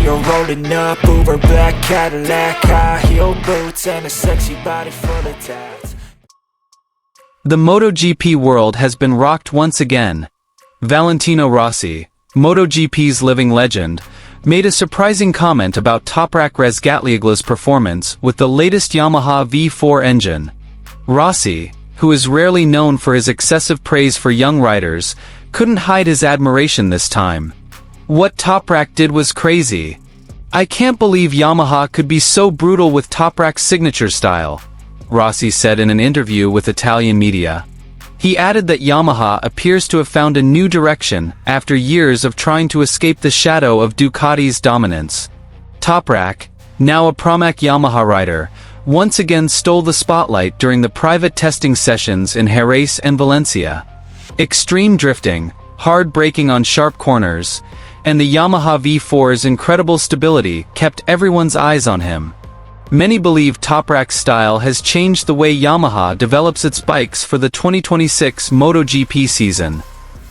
you're rolling up, Uber black Cadillac, high heel boots, and a sexy body full of tats. The MotoGP world has been rocked once again. Valentino Rossi, MotoGP's living legend, made a surprising comment about Toprak Razgatlioglu's performance with the latest Yamaha V4 engine. Rossi, who is rarely known for his excessive praise for young riders, couldn't hide his admiration this time. "What Toprak did was crazy. I can't believe Yamaha could be so brutal with Toprak's signature style," Rossi said in an interview with Italian media. He added that Yamaha appears to have found a new direction after years of trying to escape the shadow of Ducati's dominance. Toprak, now a Pramac Yamaha rider, once again stole the spotlight during the private testing sessions in Jerez and Valencia. Extreme drifting, hard braking on sharp corners, and the Yamaha V4's incredible stability kept everyone's eyes on him. Many believe Toprak's style has changed the way Yamaha develops its bikes for the 2026 MotoGP season.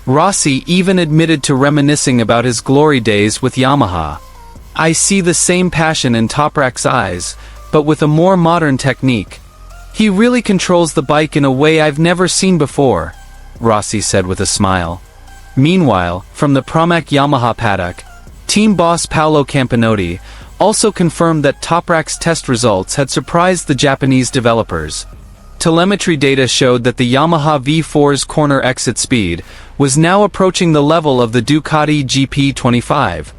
Rossi even admitted to reminiscing about his glory days with Yamaha. "I see the same passion in Toprak's eyes, but with a more modern technique. He really controls the bike in a way I've never seen before," Rossi said with a smile. Meanwhile, from the Pramac Yamaha paddock, team boss Paolo Campinotti also confirmed that Toprak's test results had surprised the Japanese developers. Telemetry data showed that the Yamaha V4's corner exit speed was now approaching the level of the Ducati GP25,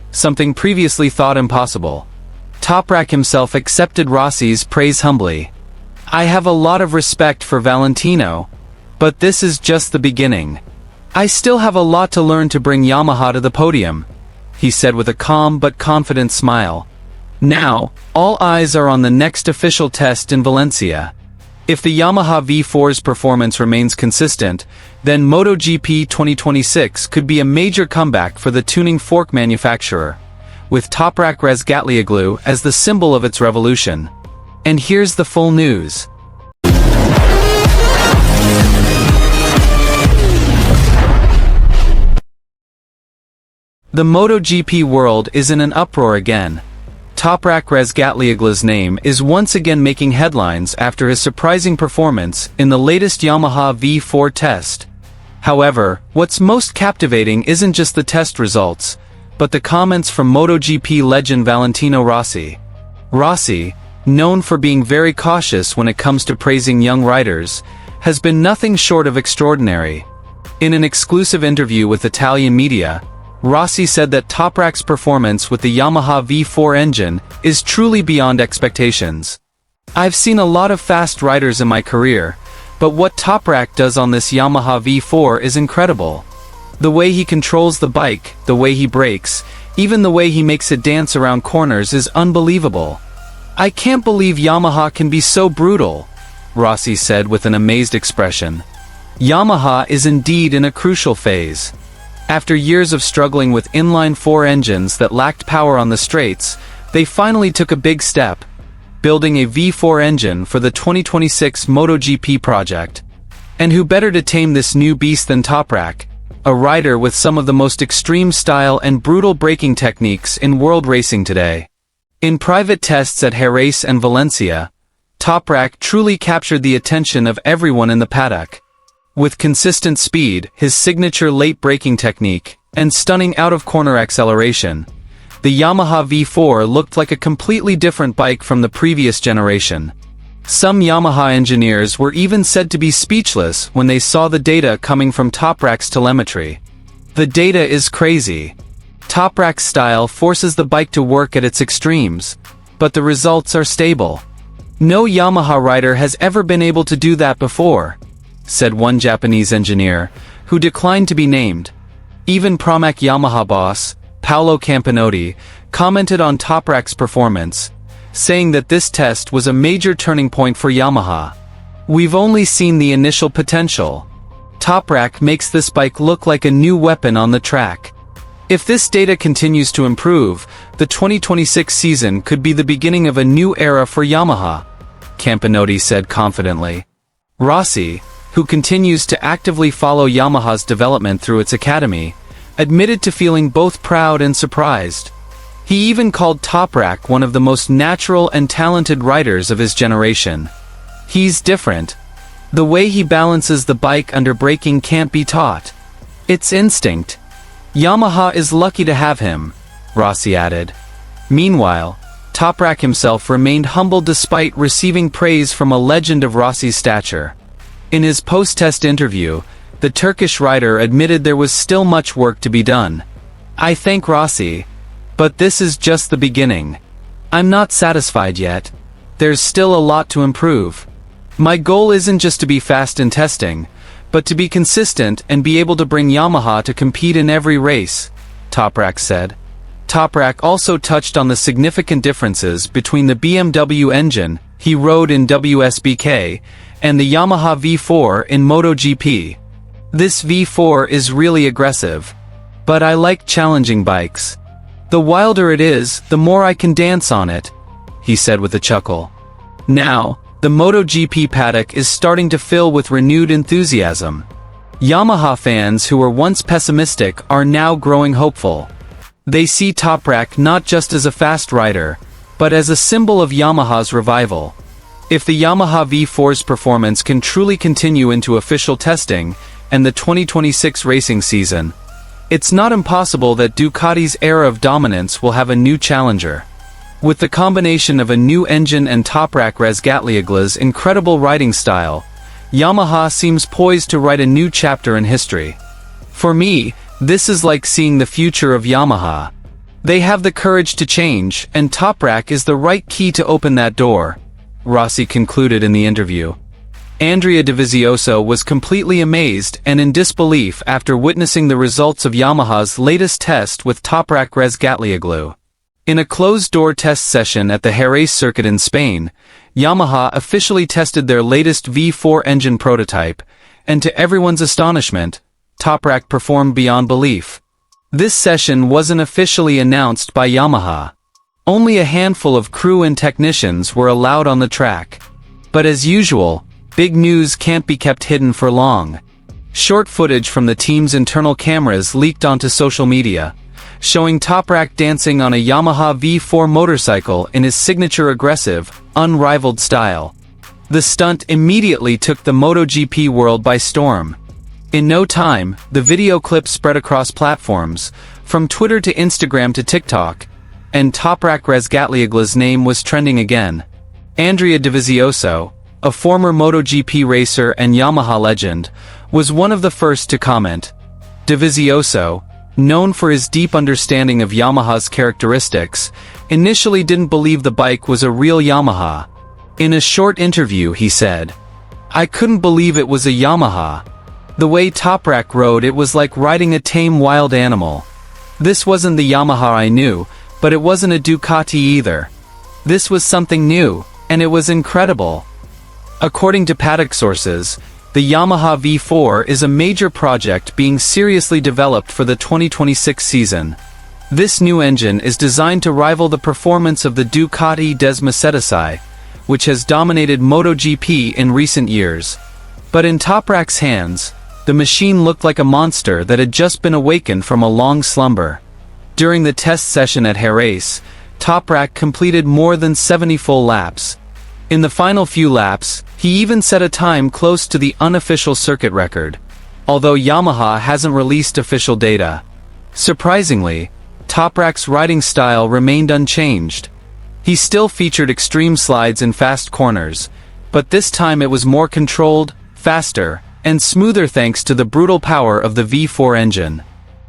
something previously thought impossible. Toprak himself accepted Rossi's praise humbly. "I have a lot of respect for Valentino, but this is just the beginning. I still have a lot to learn to bring Yamaha to the podium," he said with a calm but confident smile. Now, all eyes are on the next official test in Valencia. If the Yamaha V4's performance remains consistent, then MotoGP 2026 could be a major comeback for the tuning fork manufacturer, with Toprak Razgatlioglu as the symbol of its revolution. And here's the full news. The MotoGP world is in an uproar again. Toprak Razgatlioglu's name is once again making headlines after his surprising performance in the latest Yamaha V4 test. However, what's most captivating isn't just the test results, but the comments from MotoGP legend Valentino Rossi. Rossi, known for being very cautious when it comes to praising young riders, has been nothing short of extraordinary. In an exclusive interview with Italian media, Rossi said that Toprak's performance with the Yamaha V4 engine is truly beyond expectations. "I've seen a lot of fast riders in my career, but what Toprak does on this Yamaha V4 is incredible. The way he controls the bike, the way he brakes, even the way he makes it dance around corners is unbelievable. I can't believe Yamaha can be so brutal," Rossi said with an amazed expression. Yamaha is indeed in a crucial phase. After years of struggling with inline-4 engines that lacked power on the straights, they finally took a big step, building a V4 engine for the 2026 MotoGP project. And who better to tame this new beast than Toprak, a rider with some of the most extreme style and brutal braking techniques in world racing today. In private tests at Jerez and Valencia, Toprak truly captured the attention of everyone in the paddock. With consistent speed, his signature late braking technique, and stunning out-of-corner acceleration, the Yamaha V4 looked like a completely different bike from the previous generation. Some Yamaha engineers were even said to be speechless when they saw the data coming from Toprak's telemetry. The data is crazy. Toprak's style forces the bike to work at its extremes, but the results are stable. "No Yamaha rider has ever been able to do that before," said one Japanese engineer, who declined to be named. Even Pramac Yamaha boss, Paolo Campinotti, commented on Toprak's performance, saying that this test was a major turning point for Yamaha. "We've only seen the initial potential. Toprak makes this bike look like a new weapon on the track. If this data continues to improve, the 2026 season could be the beginning of a new era for Yamaha," Campinotti said confidently. Rossi, who continues to actively follow Yamaha's development through its academy, admitted to feeling both proud and surprised. He even called Toprak one of the most natural and talented riders of his generation. He's different. The way he balances the bike under braking can't be taught. It's instinct. Yamaha is lucky to have him, Rossi added. Meanwhile, Toprak himself remained humble despite receiving praise from a legend of Rossi's stature. In his post-test interview, the Turkish rider admitted there was still much work to be done. "I thank Rossi, but this is just the beginning. I'm not satisfied yet. There's still a lot to improve. My goal isn't just to be fast in testing, but to be consistent and be able to bring Yamaha to compete in every race," Toprak said. Toprak also touched on the significant differences between the BMW engine he rode in WSBK and the Yamaha V4 in MotoGP. "This V4 is really aggressive. But I like challenging bikes. The wilder it is, the more I can dance on it," he said with a chuckle. Now, the MotoGP paddock is starting to fill with renewed enthusiasm. Yamaha fans who were once pessimistic are now growing hopeful. They see Toprak not just as a fast rider, but as a symbol of Yamaha's revival. If the Yamaha V4's performance can truly continue into official testing and the 2026 racing season, it's not impossible that Ducati's era of dominance will have a new challenger. With the combination of a new engine and Toprak Razgatlioglu's incredible riding style, Yamaha seems poised to write a new chapter in history. For me, this is like seeing the future of Yamaha. They have the courage to change, and Toprak is the right key to open that door, Rossi concluded in the interview. Andrea Dovizioso was completely amazed and in disbelief after witnessing the results of Yamaha's latest test with Toprak Razgatlioglu. In a closed-door test session at the Jerez circuit in Spain, Yamaha officially tested their latest V4 engine prototype, and to everyone's astonishment, Toprak performed beyond belief. This session wasn't officially announced by Yamaha. Only a handful of crew and technicians were allowed on the track. But as usual, big news can't be kept hidden for long. Short footage from the team's internal cameras leaked onto social media, showing Toprak dancing on a Yamaha V4 motorcycle in his signature aggressive, unrivaled style. The stunt immediately took the MotoGP world by storm. In no time, the video clip spread across platforms, from Twitter to Instagram to TikTok, and Toprak Razgatlioglu's name was trending again. Andrea Dovizioso, a former MotoGP racer and Yamaha legend, was one of the first to comment. Dovizioso, known for his deep understanding of Yamaha's characteristics, initially didn't believe the bike was a real Yamaha. In a short interview he said, "I couldn't believe it was a Yamaha. The way Toprak rode, it was like riding a tame wild animal. This wasn't the Yamaha I knew, but it wasn't a Ducati either. This was something new, and it was incredible." According to paddock sources, the Yamaha V4 is a major project being seriously developed for the 2026 season. This new engine is designed to rival the performance of the Ducati Desmocetisai, which has dominated MotoGP in recent years. But in Toprak's hands, the machine looked like a monster that had just been awakened from a long slumber. During the test session at Jerez, Toprak completed more than 70 full laps. In the final few laps, he even set a time close to the unofficial circuit record, although Yamaha hasn't released official data. Surprisingly, Toprak's riding style remained unchanged. He still featured extreme slides and fast corners, but this time it was more controlled, faster, and smoother thanks to the brutal power of the V4 engine.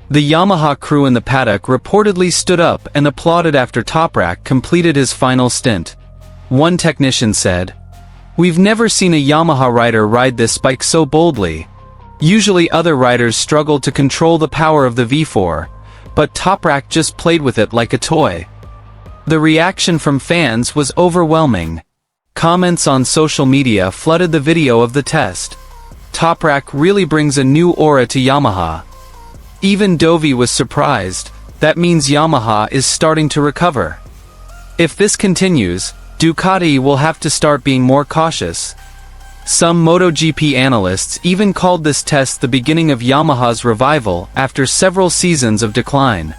The Yamaha crew in the paddock reportedly stood up and applauded after Toprak completed his final stint. One technician said, "We've never seen a Yamaha rider ride this bike so boldly. Usually other riders struggle to control the power of the V4, but Toprak just played with it like a toy." The reaction from fans was overwhelming. Comments on social media flooded the video of the test. Toprak really brings a new aura to Yamaha. Even Dovi was surprised. That means Yamaha is starting to recover. If this continues, Ducati will have to start being more cautious. Some MotoGP analysts even called this test the beginning of Yamaha's revival after several seasons of decline.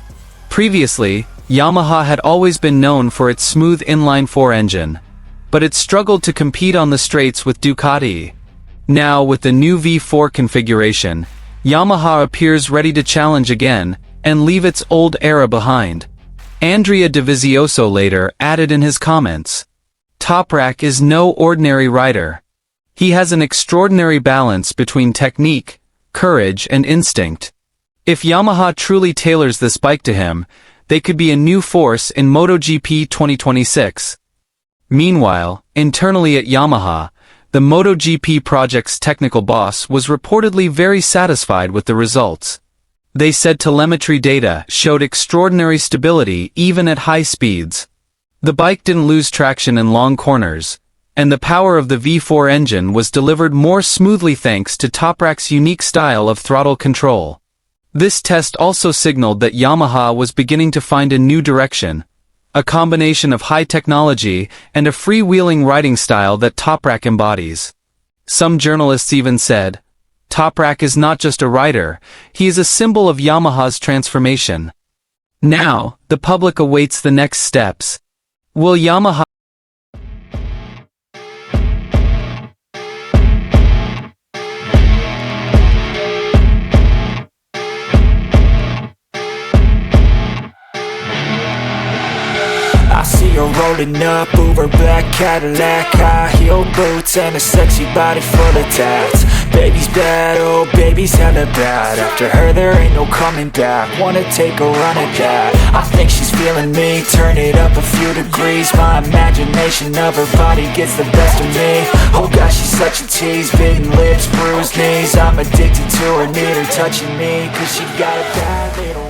Previously, Yamaha had always been known for its smooth inline-4 engine, but it struggled to compete on the straights with Ducati. Now, with the new V4 configuration, Yamaha appears ready to challenge again and leave its old era behind. Andrea Dovizioso later added in his comments, "Toprak is no ordinary rider. He has an extraordinary balance between technique, courage and instinct. If Yamaha truly tailors this bike to him, they could be a new force in MotoGP 2026. Meanwhile, internally at Yamaha, the MotoGP project's technical boss was reportedly very satisfied with the results. They said telemetry data showed extraordinary stability even at high speeds. The bike didn't lose traction in long corners, and the power of the V4 engine was delivered more smoothly thanks to Toprak's unique style of throttle control. This test also signaled that Yamaha was beginning to find a new direction, a combination of high technology and a freewheeling riding style that Toprak embodies. Some journalists even said, "Toprak is not just a rider, he is a symbol of Yamaha's transformation." Now, the public awaits the next steps. Will Yamaha I see her rolling up, Uber black Cadillac, high heel boots and a sexy body full of tats. Baby's bad, oh baby's hella bad. After her there ain't no coming back. Wanna take a run at that. I think she's feeling me, turn it up a few degrees. My imagination of her body gets the best of me. Oh gosh, she's such a tease, bitten lips, bruised knees. I'm addicted to her, need her touching me, cause she got a bad little